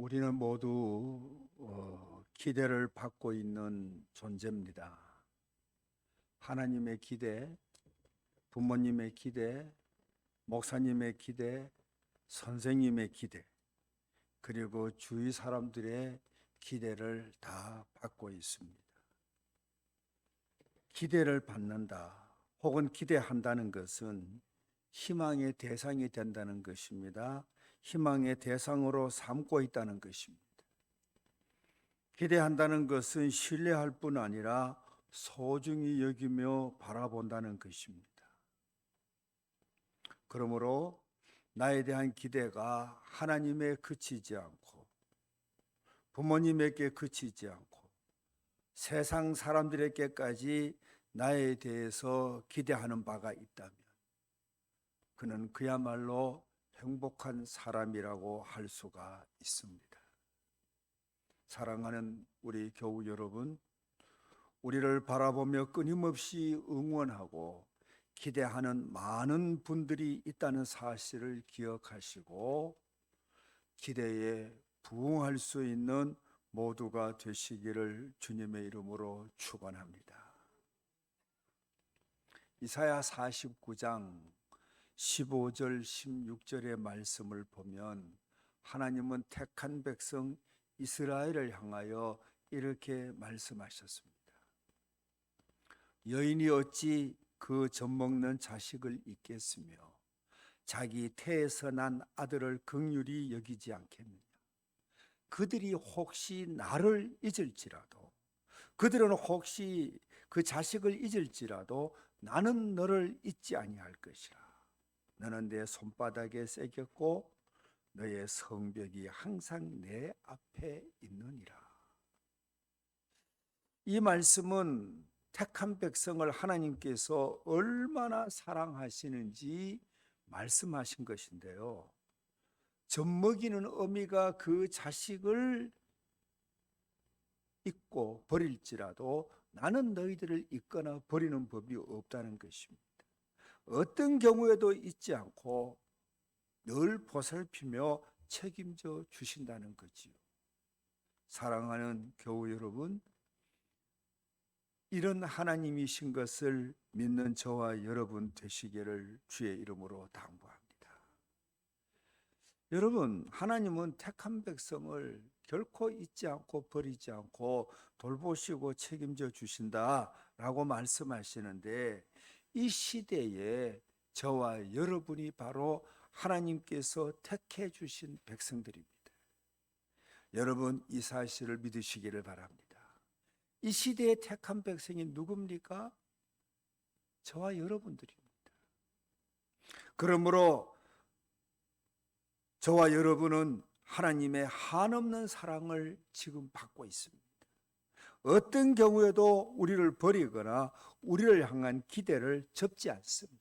우리는 모두 기대를 받고 있는 존재입니다. 하나님의 기대, 부모님의 기대, 목사님의 기대, 선생님의 기대, 그리고 주위 사람들의 기대를 다 받고 있습니다. 기대를 받는다 혹은 기대한다는 것은 희망의 대상이 된다는 것입니다. 희망의 대상으로 삼고 있다는 것입니다. 기대한다는 것은 신뢰할 뿐 아니라 소중히 여기며 바라본다는 것입니다. 그러므로 나에 대한 기대가 하나님에 그치지 않고 부모님에게 그치지 않고 세상 사람들에게까지 나에 대해서 기대하는 바가 있다면 그는 그야말로 행복한 사람이라고 할 수가 있습니다. 사랑하는 우리 교우 여러분, 우리를 바라보며 끊임없이 응원하고 기대하는 많은 분들이 있다는 사실을 기억하시고 기대에 부응할 수 있는 모두가 되시기를 주님의 이름으로 축원합니다. 이사야 49장 15절 16절의 말씀을 보면 하나님은 택한 백성 이스라엘을 향하여 이렇게 말씀하셨습니다. 여인이 어찌 그 젖먹는 자식을 잊겠으며 자기 태에서 난 아들을 긍휼히 여기지 않겠느냐. 그들이 혹시 나를 잊을지라도, 그들은 혹시 그 자식을 잊을지라도 나는 너를 잊지 아니할 것이라. 너는 내 손바닥에 새겼고 너의 성벽이 항상 내 앞에 있느니라. 이 말씀은 택한 백성을 하나님께서 얼마나 사랑하시는지 말씀하신 것인데요. 젖먹이는 어미가 그 자식을 잊고 버릴지라도 나는 너희들을 잊거나 버리는 법이 없다는 것입니다. 어떤 경우에도 잊지 않고 늘 보살피며 책임져 주신다는 거지요. 사랑하는 교우 여러분, 이런 하나님이신 것을 믿는 저와 여러분 되시기를 주의 이름으로 당부합니다. 여러분, 하나님은 택한 백성을 결코 잊지 않고 버리지 않고 돌보시고 책임져 주신다라고 말씀하시는데 이 시대에 저와 여러분이 바로 하나님께서 택해 주신 백성들입니다. 여러분, 이 사실을 믿으시기를 바랍니다. 이 시대에 택한 백성이 누굽니까? 저와 여러분들입니다. 그러므로 저와 여러분은 하나님의 한없는 사랑을 지금 받고 있습니다. 어떤 경우에도 우리를 버리거나 우리를 향한 기대를 접지 않습니다.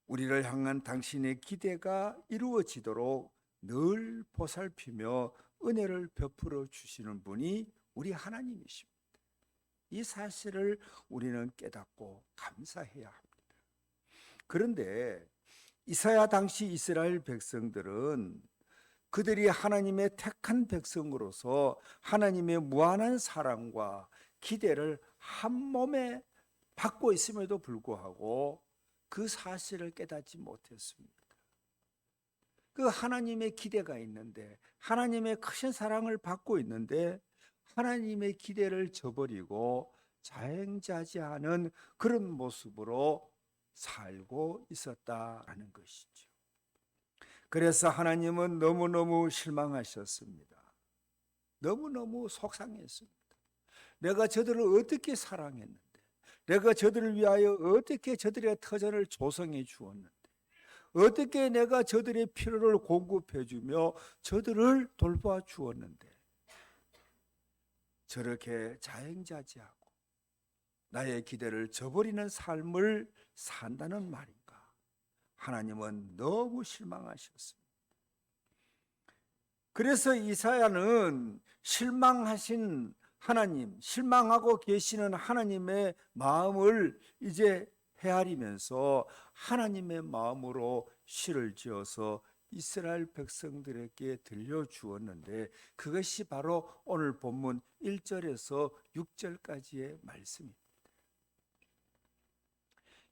우리를 향한 당신의 기대가 이루어지도록 늘 보살피며 은혜를 베풀어 주시는 분이 우리 하나님이십니다. 이 사실을 우리는 깨닫고 감사해야 합니다. 그런데 이사야 당시 이스라엘 백성들은 그들이 하나님의 택한 백성으로서 하나님의 무한한 사랑과 기대를 한 몸에 받고 있음에도 불구하고 그 사실을 깨닫지 못했습니다. 그 하나님의 기대가 있는데 하나님의 크신 사랑을 받고 있는데 하나님의 기대를 저버리고 자행자지하는 그런 모습으로 살고 있었다라는 것이죠. 그래서 하나님은 너무너무 실망하셨습니다. 너무너무 속상했습니다. 내가 저들을 어떻게 사랑했는데, 내가 저들을 위하여 어떻게 저들의 터전을 조성해 주었는데, 어떻게 내가 저들의 필요를 공급해 주며 저들을 돌봐 주었는데 저렇게 자행자지하고 나의 기대를 저버리는 삶을 산다는 말인가? 하나님은 너무 실망하셨습니다. 그래서 이사야는 실망하신 하나님, 실망하고 계시는 하나님의 마음을 이제 헤아리면서 하나님의 마음으로 시를 지어서 이스라엘 백성들에게 들려주었는데 그것이 바로 오늘 본문 1절에서 6절까지의 말씀입니다.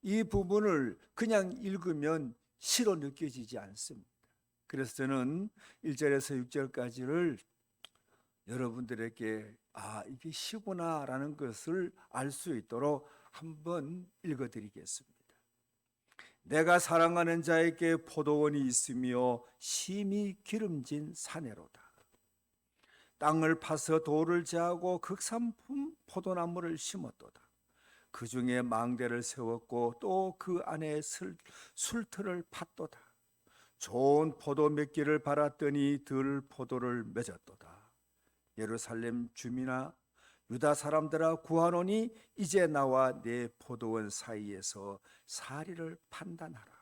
이 부분을 그냥 읽으면 시로 느껴지지 않습니다. 그래서 저는 1절에서 6절까지를 여러분들에게 이게 시구나라는 것을 알 수 있도록 한번 읽어드리겠습니다. 내가 사랑하는 자에게 포도원이 있으며 심히 기름진 사내로다. 땅을 파서 돌을 제하고 극산품 포도나무를 심었도다. 그 중에 망대를 세웠고 또 그 안에 술틀을 팠도다. 좋은 포도 몇 개를 팔았더니 들 포도를 맺었도다. 예루살렘 주민아 유다 사람들아 구하노니 이제 나와 내 포도원 사이에서 사리를 판단하라.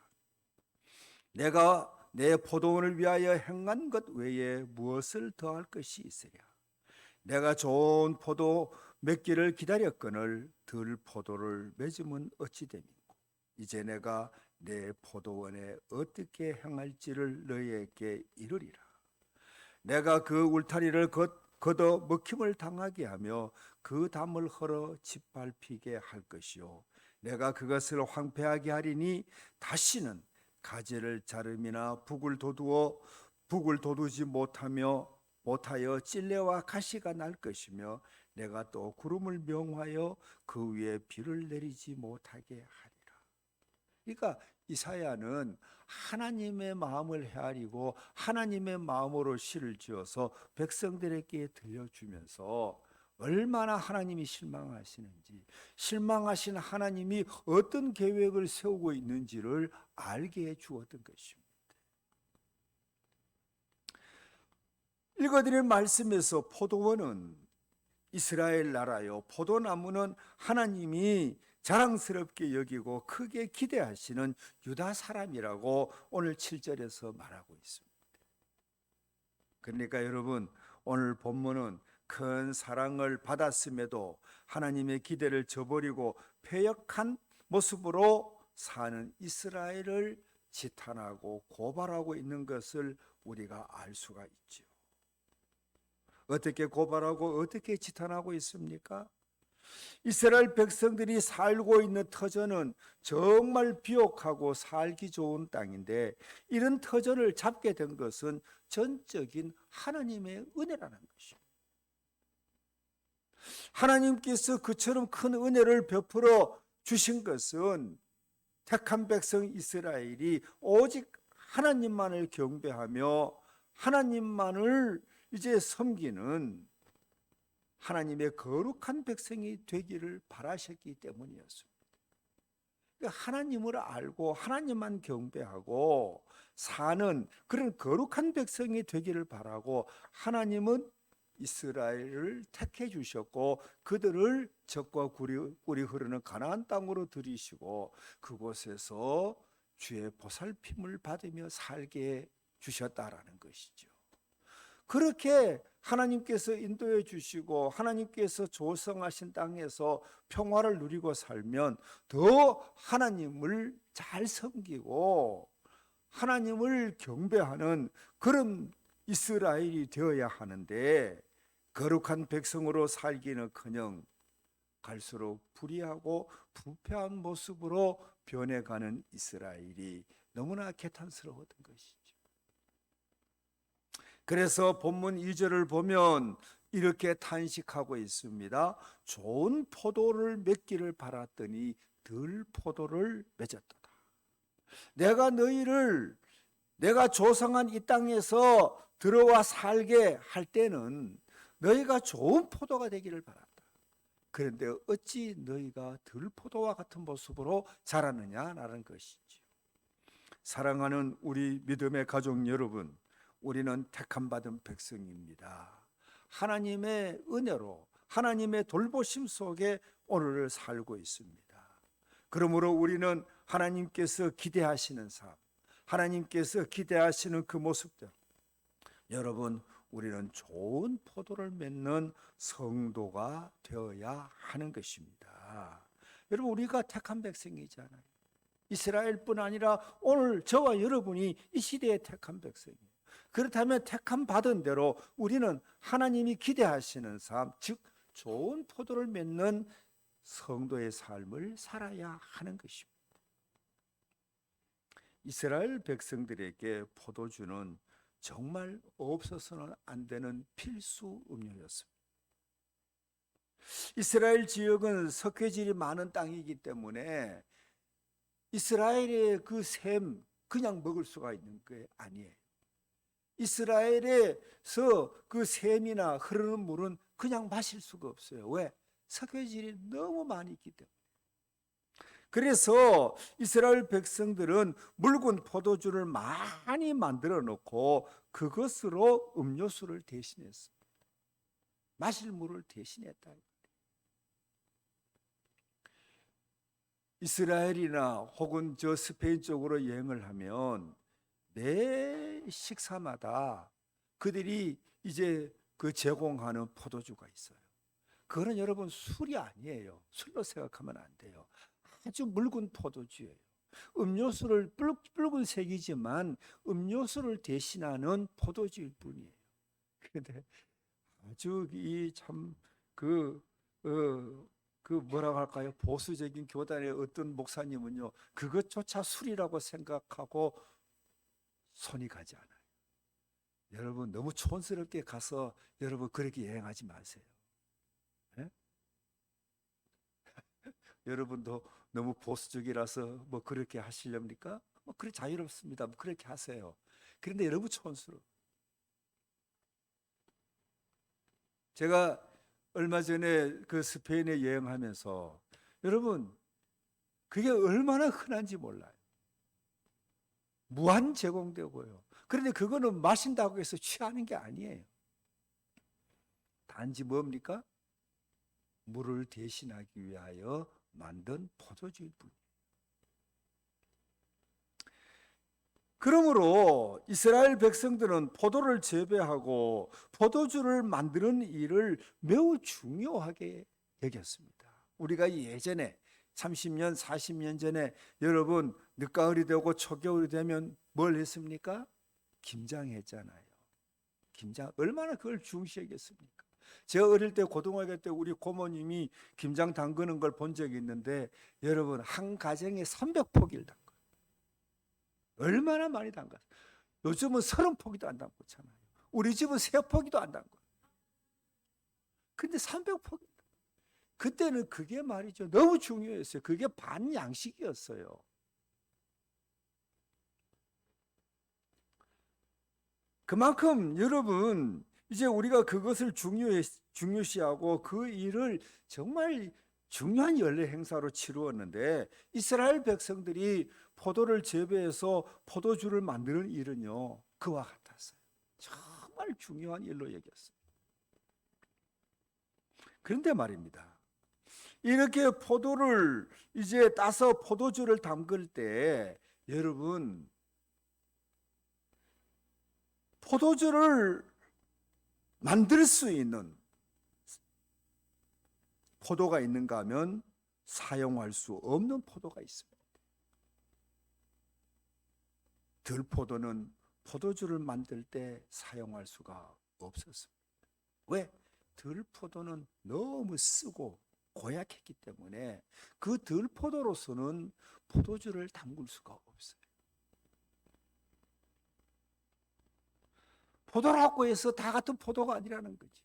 내가 내 포도원을 위하여 행한 것 외에 무엇을 더할 것이 있으랴. 내가 좋은 포도 맺기를 기다렸거늘 들 포도를 맺으면 어찌 됨이고 이제 내가 내 포도원에 어떻게 행할지를 너희에게 이르리라. 내가 그 울타리를 걷어 먹힘을 당하게 하며 그 담을 헐어 짓밟히게 할 것이요 내가 그것을 황폐하게 하리니 다시는 가지를 자름이나 북을 돋우지 못하여 찔레와 가시가 날 것이며 내가 또 구름을 명하여 그 위에 비를 내리지 못하게 하리라. 그러니까 이사야는 하나님의 마음을 헤아리고 하나님의 마음으로 시를 지어서 백성들에게 들려주면서 얼마나 하나님이 실망하시는지, 실망하신 하나님이 어떤 계획을 세우고 있는지를 알게 해 주었던 것입니다. 읽어드린 말씀에서 포도원은 이스라엘 나라요, 포도나무는 하나님이 자랑스럽게 여기고 크게 기대하시는 유다 사람이라고 오늘 7절에서 말하고 있습니다. 그러니까 여러분, 오늘 본문은 큰 사랑을 받았음에도 하나님의 기대를 저버리고 패역한 모습으로 사는 이스라엘을 지탄하고 고발하고 있는 것을 우리가 알 수가 있죠. 어떻게 고발하고 어떻게 지탄하고 있습니까? 이스라엘 백성들이 살고 있는 터전은 정말 비옥하고 살기 좋은 땅인데 이런 터전을 잡게 된 것은 전적인 하나님의 은혜라는 것입니다. 하나님께서 그처럼 큰 은혜를 베풀어 주신 것은 택한 백성 이스라엘이 오직 하나님만을 경배하며 하나님만을 이제 섬기는 하나님의 거룩한 백성이 되기를 바라셨기 때문이었습니다. 하나님을 알고 하나님만 경배하고 사는 그런 거룩한 백성이 되기를 바라고 하나님은 이스라엘을 택해 주셨고 그들을 적과 꿀이 흐르는 가나안 땅으로 들이시고 그곳에서 주의 보살핌을 받으며 살게 주셨다라는 것이죠. 그렇게 하나님께서 인도해 주시고 하나님께서 조성하신 땅에서 평화를 누리고 살면 더 하나님을 잘 섬기고 하나님을 경배하는 그런 이스라엘이 되어야 하는데 거룩한 백성으로 살기는커녕 갈수록 불의하고 부패한 모습으로 변해가는 이스라엘이 너무나 개탄스러웠던 것이죠. 그래서 본문 2절을 보면 이렇게 탄식하고 있습니다. 좋은 포도를 맺기를 바랐더니 들 포도를 맺었도다. 내가 조성한 이 땅에서 들어와 살게 할 때는 너희가 좋은 포도가 되기를 바랐다. 그런데 어찌 너희가 들 포도와 같은 모습으로 자라느냐라는 것이죠. 사랑하는 우리 믿음의 가족 여러분, 우리는 택함받은 백성입니다. 하나님의 은혜로 하나님의 돌보심 속에 오늘을 살고 있습니다. 그러므로 우리는 하나님께서 기대하시는 삶, 하나님께서 기대하시는 그 모습들, 여러분, 우리는 좋은 포도를 맺는 성도가 되어야 하는 것입니다. 여러분, 우리가 택한 백성이잖아요. 이스라엘뿐 아니라 오늘 저와 여러분이 이 시대에 택한 백성이에요. 그렇다면 택함 받은 대로 우리는 하나님이 기대하시는 삶, 즉 좋은 포도를 맺는 성도의 삶을 살아야 하는 것입니다. 이스라엘 백성들에게 포도주는 정말 없어서는 안 되는 필수 음료였습니다. 이스라엘 지역은 석회질이 많은 땅이기 때문에 이스라엘의 그 샘 그냥 먹을 수가 있는 게 아니에요. 이스라엘에서 그 샘이나 흐르는 물은 그냥 마실 수가 없어요. 왜? 석회질이 너무 많이 있기 때문에. 그래서 이스라엘 백성들은 묽은 포도주를 많이 만들어 놓고 그것으로 음료수를 대신했습니다. 마실 물을 대신했다. 이스라엘이나 혹은 저 스페인 쪽으로 여행을 하면 매 식사마다 그들이 이제 그 제공하는 포도주가 있어요. 그거는 여러분 술이 아니에요. 술로 생각하면 안 돼요. 아주 묽은 포도주예요. 음료수를 붉은색이지만 음료수를 대신하는 포도주일 뿐이에요. 그런데 아주 그 뭐라고 할까요? 보수적인 교단의 어떤 목사님은요, 그것조차 술이라고 생각하고 손이 가지 않아요. 여러분 너무 촌스럽게 가서 여러분 그렇게 여행하지 마세요. 네? 여러분도 너무 보수적이라서 뭐 그렇게 하시렵니까? 뭐 그래 자유롭습니다. 뭐 그렇게 하세요. 그런데 여러분 촌스러워. 제가 얼마 전에 그 스페인에 여행하면서 여러분 그게 얼마나 흔한지 몰라요. 무한 제공되고요. 그런데 그거는 마신다고 해서 취하는 게 아니에요. 단지 뭡니까? 물을 대신하기 위하여 만든 포도주일 뿐이에요. 그러므로 이스라엘 백성들은 포도를 재배하고 포도주를 만드는 일을 매우 중요하게 여겼습니다. 우리가 예전에 30년, 40년 전에 여러분 늦가을이 되고 초겨울이 되면 뭘 했습니까? 김장했잖아요. 김장 얼마나 그걸 중시하겠습니까? 제가 어릴 때 고등학교 때 우리 고모님이 김장 담그는 걸 본 적이 있는데 여러분 한 가정에 300포기를 담궈요. 얼마나 많이 담갔어요. 요즘은 30포기도 안 담그잖아요. 우리 집은 3포기도 안 담궈요. 근데 300포기. 그때는 그게 말이죠. 너무 중요했어요. 그게 반양식이었어요. 그만큼 여러분 이제 우리가 그것을 중요시하고 그 일을 정말 중요한 연례 행사로 치루었는데 이스라엘 백성들이 포도를 재배해서 포도주를 만드는 일은요 그와 같았어요. 정말 중요한 일로 여겼어요. 그런데 말입니다. 이렇게 포도를 이제 따서 포도주를 담글 때 여러분 포도주를 만들 수 있는 포도가 있는가 하면 사용할 수 없는 포도가 있습니다. 들포도는 포도주를 만들 때 사용할 수가 없었습니다. 왜? 들포도는 너무 쓰고 고약했기 때문에 그 들포도로서는 포도주를 담글 수가 없어요. 포도라고 해서 다 같은 포도가 아니라는 거지.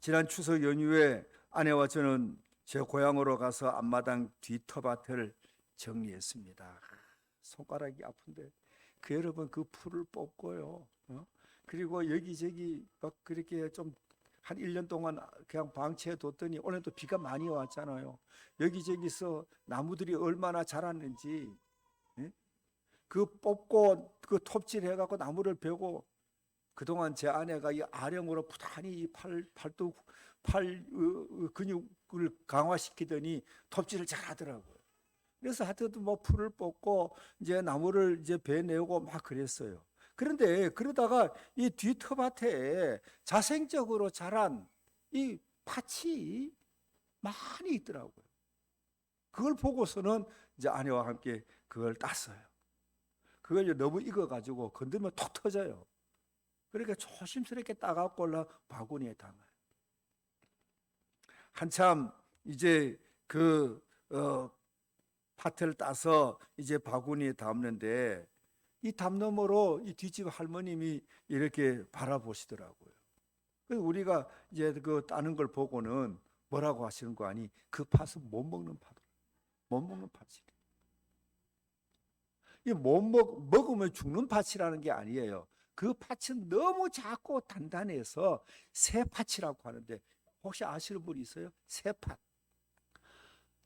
지난 추석 연휴에 아내와 저는 제 고향으로 가서 앞마당 뒤터밭을 정리했습니다. 손가락이 아픈데 그 여러분 그 풀을 뽑고요. 그리고 여기저기 막 그렇게 좀 한 1년 동안 그냥 방치해 뒀더니 오늘도 비가 많이 왔잖아요. 여기저기서 나무들이 얼마나 자랐는지 그 뽑고 그 톱질 해갖고 나무를 베고 그동안 제 아내가 이 아령으로 부단히 이 팔 근육을 강화시키더니 톱질을 잘하더라고요. 그래서 하여튼 뭐 풀을 뽑고 이제 나무를 이제 베내고 막 그랬어요. 그런데 그러다가 이 뒤터밭에 자생적으로 자란 이 팥이 많이 있더라고요. 그걸 보고서는 이제 아내와 함께 그걸 땄어요. 그걸 너무 익어가지고 건들면 톡 터져요. 그러니까 조심스럽게 따갖고 올라 바구니에 담아요. 한참 이제 그 팥을 따서 이제 바구니에 담는데 이 담 너머로 이 뒷집 할머님이 이렇게 바라보시더라고요. 그래서 우리가 이제 그 따는 걸 보고는 뭐라고 하시는 거 아니? 그 팥은 못 먹는 팥, 못 먹는 팥이. 이 먹으면 죽는 팥이라는 게 아니에요. 그 팥은 너무 작고 단단해서 새팥이라고 하는데 혹시 아시는 분 있어요? 새팥.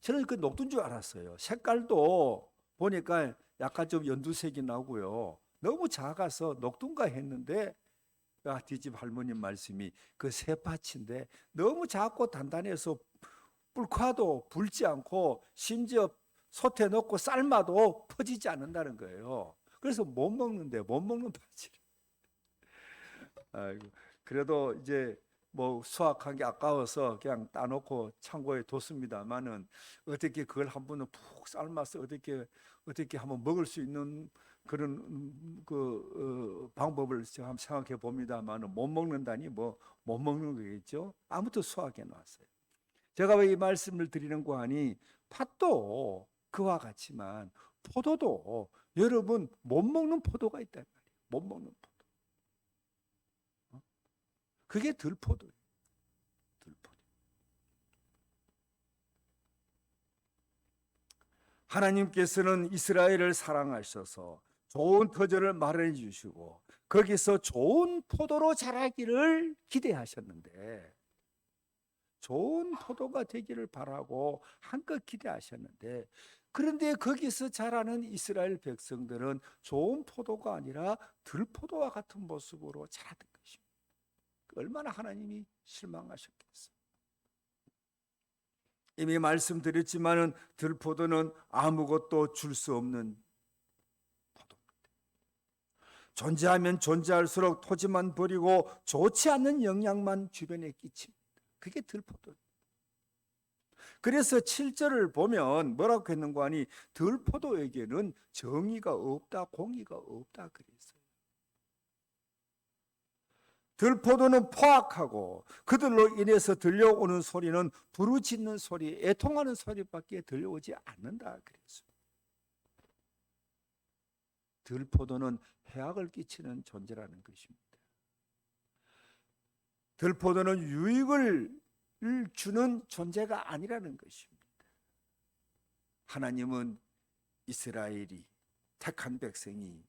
저는 그 녹두인 줄 알았어요. 색깔도 보니까 약간 좀 연두색이 나고요. 너무 작아서 녹두인가 했는데 뒷집 할머님 말씀이 그 새팥인데 너무 작고 단단해서 불화도 불지 않고 심지어 솥에 넣고 삶아도 퍼지지 않는다는 거예요. 그래서 못 먹는데 못 먹는 팥이. 아이고, 그래도 이제 뭐 수확한 게 아까워서 그냥 따놓고 창고에 뒀습니다만은 어떻게 그걸 한 번은 푹 삶아서 어떻게 한번 먹을 수 있는 그런 방법을 제가 한번 생각해 봅니다만은 못 먹는다니 뭐 못 먹는 거겠죠. 아무튼 수확해 놨어요. 제가 왜 이 말씀을 드리는 거 하니 팥도 그와 같지만 포도도 여러분 못 먹는 포도가 있단 말이에요. 못 먹는 포도. 그게 들포도예요. 들포도. 하나님께서는 이스라엘을 사랑하셔서 좋은 터전을 마련해 주시고 거기서 좋은 포도로 자라기를 기대하셨는데 좋은 포도가 되기를 바라고 한껏 기대하셨는데 그런데 거기서 자라는 이스라엘 백성들은 좋은 포도가 아니라 들포도와 같은 모습으로 자라던 것입니다. 얼마나 하나님이 실망하셨겠어요. 이미 말씀드렸지만은 들포도는 아무것도 줄 수 없는 포도입니다. 존재하면 존재할수록 토지만 버리고 좋지 않는 영향만 주변에 끼칩니다. 그게 들포도예요. 그래서 7절을 보면 뭐라고 했는가 하니 들포도에게는 정의가 없다, 공의가 없다 그랬어요. 들포도는 포악하고 그들로 인해서 들려오는 소리는 부르짖는 소리, 애통하는 소리밖에 들려오지 않는다 그랬어요. 들포도는 해악을 끼치는 존재라는 것입니다. 들포도는 유익을 주는 존재가 아니라는 것입니다. 하나님은 이스라엘이 택한 백성이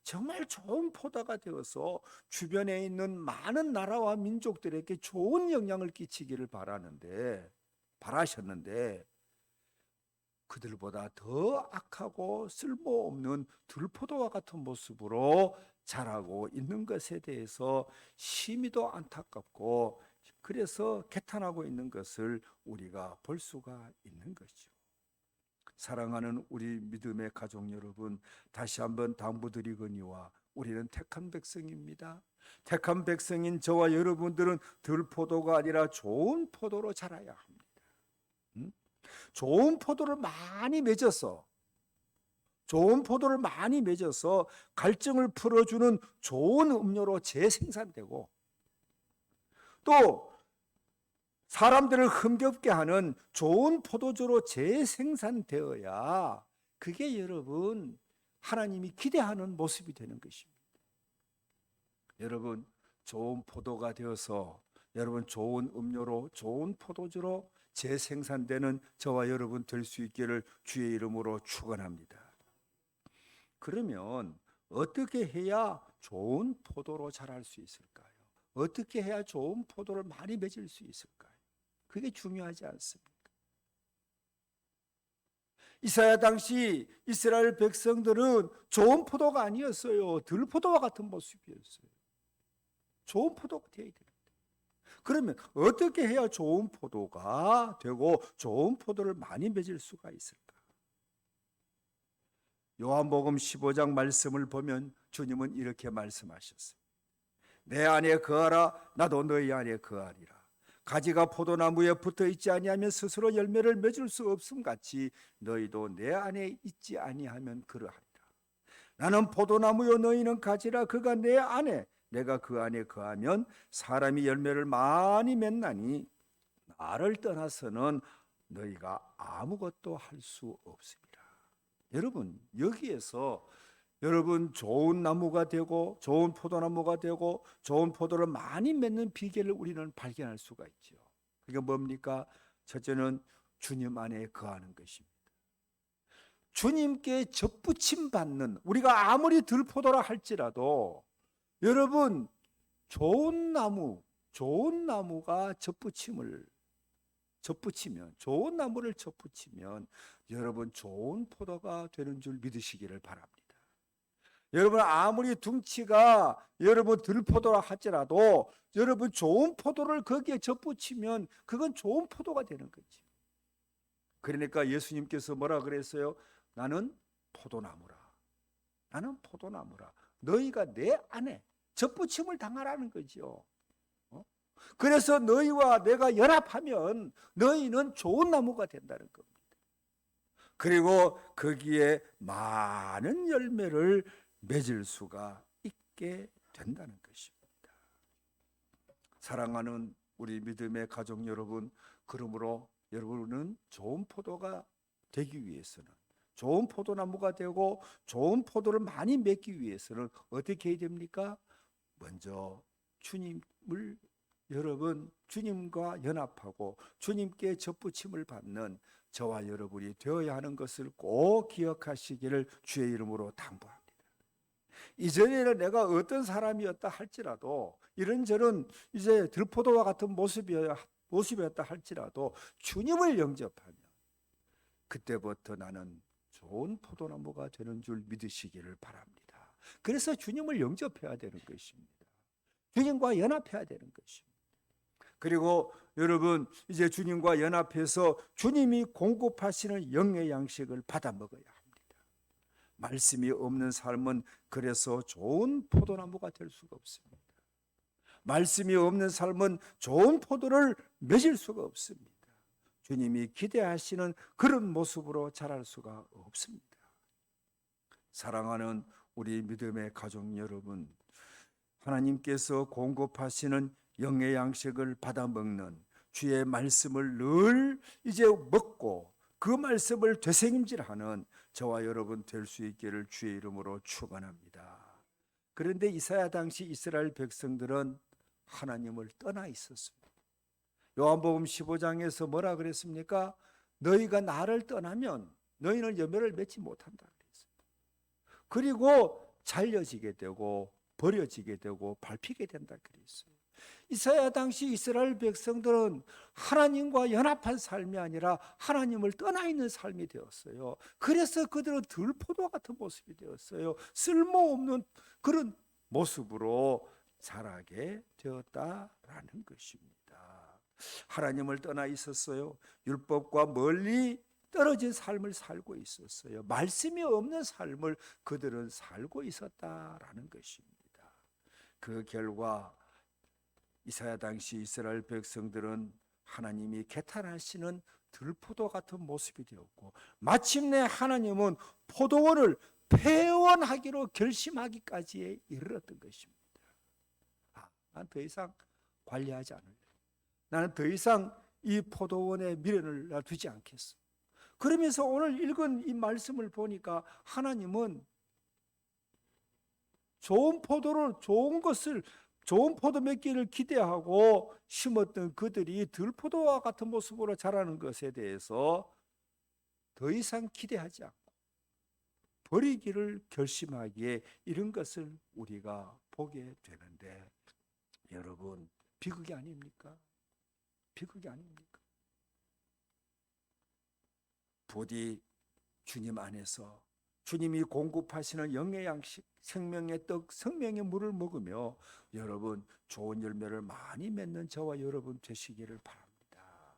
정말 좋은 포도가 되어서 주변에 있는 많은 나라와 민족들에게 좋은 영향을 끼치기를 바라셨는데 그들보다 더 악하고 쓸모없는 들포도와 같은 모습으로 자라고 있는 것에 대해서 심히도 안타깝고 그래서 개탄하고 있는 것을 우리가 볼 수가 있는 것이죠. 사랑하는 우리 믿음의 가족 여러분, 다시 한번 당부드리거니와 우리는 택한 백성입니다. 택한 백성인 저와 여러분들은 들포도가 아니라 좋은 포도로 자라야 합니다. 좋은 포도를 많이 맺어서 갈증을 풀어주는 좋은 음료로 재생산되고 또 사람들을 흥겹게 하는 좋은 포도주로 재생산되어야 그게 여러분 하나님이 기대하는 모습이 되는 것입니다. 여러분 좋은 포도가 되어서 여러분 좋은 음료로 좋은 포도주로 재생산되는 저와 여러분 될 수 있기를 주의 이름으로 축원합니다. 그러면 어떻게 해야 좋은 포도로 자랄 수 있을까요? 어떻게 해야 좋은 포도를 많이 맺을 수 있을까요? 그게 중요하지 않습니까? 이사야 당시 이스라엘 백성들은 좋은 포도가 아니었어요. 들포도와 같은 모습이었어요. 좋은 포도가 되어야 됩니다. 그러면 어떻게 해야 좋은 포도가 되고 좋은 포도를 많이 맺을 수가 있을까? 요한복음 15장 말씀을 보면 주님은 이렇게 말씀하셨어요. 내 안에 거하라 나도 너희 안에 거하리라. 가지가 포도나무에 붙어 있지 아니하면 스스로 열매를 맺을 수 없음 같이 너희도 내 안에 있지 아니하면 그러하리라. 나는 포도나무요 너희는 가지라. 그가 내 안에 내가 그 안에 거하면 사람이 열매를 많이 맺나니 나를 떠나서는 너희가 아무것도 할 수 없습니다. 여러분, 여기에서 여러분 좋은 나무가 되고 좋은 포도나무가 되고 좋은 포도를 많이 맺는 비결을 우리는 발견할 수가 있죠. 그게 뭡니까? 첫째는 주님 안에 거하는 것입니다. 주님께 접붙임 받는, 우리가 아무리 들포도라 할지라도 여러분 좋은 나무가 접붙이면, 좋은 나무를 접붙이면 여러분 좋은 포도가 되는 줄 믿으시기를 바랍니다. 여러분 아무리 둥치가 여러분 들포도라 할지라도 여러분 좋은 포도를 거기에 접붙이면 그건 좋은 포도가 되는 거지. 그러니까 예수님께서 뭐라 그랬어요? 나는 포도나무라. 너희가 내 안에 접붙임을 당하라는 거죠. 그래서 너희와 내가 연합하면 너희는 좋은 나무가 된다는 겁니다. 그리고 거기에 많은 열매를 맺을 수가 있게 된다는 것입니다. 사랑하는 우리 믿음의 가족 여러분, 그러므로 여러분은 좋은 포도가 되기 위해서는, 좋은 포도나무가 되고 좋은 포도를 많이 맺기 위해서는 어떻게 해야 됩니까? 먼저 주님과 연합하고 주님께 접붙임을 받는 저와 여러분이 되어야 하는 것을 꼭 기억하시기를 주의 이름으로 당부합니다. 이전에는 내가 어떤 사람이었다 할지라도 이런저런 이제 들포도와 같은 모습이었다 할지라도 주님을 영접하면 그때부터 나는 좋은 포도나무가 되는 줄 믿으시기를 바랍니다. 그래서 주님을 영접해야 되는 것입니다. 주님과 연합해야 되는 것입니다. 그리고 여러분 이제 주님과 연합해서 주님이 공급하시는 영의 양식을 받아 먹어야 합니다. 말씀이 없는 삶은 그래서 좋은 포도나무가 될 수가 없습니다. 말씀이 없는 삶은 좋은 포도를 맺을 수가 없습니다. 주님이 기대하시는 그런 모습으로 자랄 수가 없습니다. 사랑하는 우리 믿음의 가족 여러분, 하나님께서 공급하시는 영의 양식을 받아 먹는 주의 말씀을 늘 이제 먹고 그 말씀을 되새김질하는 저와 여러분 될 수 있기를 주의 이름으로 축원합니다. 그런데 이사야 당시 이스라엘 백성들은 하나님을 떠나 있었습니다. 요한복음 15장에서 뭐라 그랬습니까? 너희가 나를 떠나면 너희는 열매를 맺지 못한다 그랬습니다. 그리고 잘려지게 되고 버려지게 되고 밟히게 된다 그랬어요. 이사야 당시 이스라엘 백성들은 하나님과 연합한 삶이 아니라 하나님을 떠나 있는 삶이 되었어요. 그래서 그들은 들포도 같은 모습이 되었어요. 쓸모없는 그런 모습으로 자라게 되었다라는 것입니다. 하나님을 떠나 있었어요. 율법과 멀리 떨어진 삶을 살고 있었어요. 말씀이 없는 삶을 그들은 살고 있었다라는 것입니다. 그 결과 이사야 당시 이스라엘 백성들은 하나님이 개탄하시는 들포도 같은 모습이 되었고 마침내 하나님은 포도원을 폐원하기로 결심하기까지 이르렀던 것입니다. 난 더 이상 관리하지 않을래. 나는 더 이상 이 포도원에 미련을 두지 않겠어. 그러면서 오늘 읽은 이 말씀을 보니까 하나님은 좋은 포도 맺기를 기대하고 심었던 그들이 들포도와 같은 모습으로 자라는 것에 대해서 더 이상 기대하지 않고 버리기를 결심하기에 이런 것을 우리가 보게 되는데 여러분 비극이 아닙니까? 비극이 아닙니까? 부디 주님 안에서 주님이 공급하시는 영의 양식, 생명의 떡, 생명의 물을 먹으며 여러분 좋은 열매를 많이 맺는 저와 여러분 되시기를 바랍니다.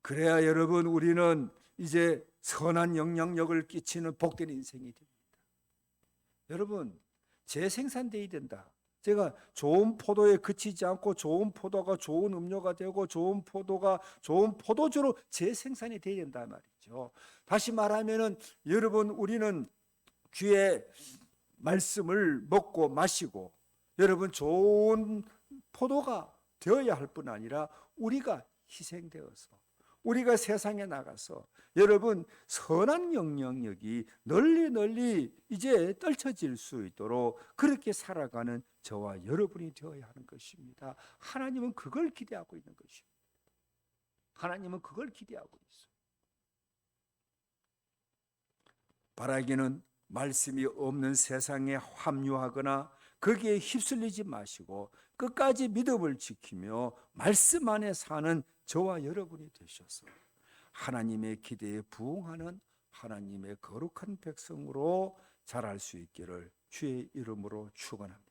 그래야 여러분 우리는 이제 선한 영향력을 끼치는 복된 인생이 됩니다. 여러분 재생산돼야 된다. 제가 좋은 포도에 그치지 않고 좋은 포도가 좋은 음료가 되고 좋은 포도가 좋은 포도주로 재생산이 돼야 된단 말이죠. 다시 말하면은 여러분, 우리는 귀의 말씀을 먹고 마시고 여러분 좋은 포도가 되어야 할 뿐 아니라 우리가 희생되어서 우리가 세상에 나가서 여러분 선한 영향력이 널리 이제 떨쳐질 수 있도록 그렇게 살아가는 저와 여러분이 되어야 하는 것입니다. 하나님은 그걸 기대하고 있는 것입니다. 하나님은 그걸 기대하고 있어요. 바라기는 말씀이 없는 세상에 합류하거나 거기에 휩쓸리지 마시고 끝까지 믿음을 지키며 말씀 안에 사는 저와 여러분이 되셔서 하나님의 기대에 부응하는 하나님의 거룩한 백성으로 자랄 수 있기를 주의 이름으로 축원합니다.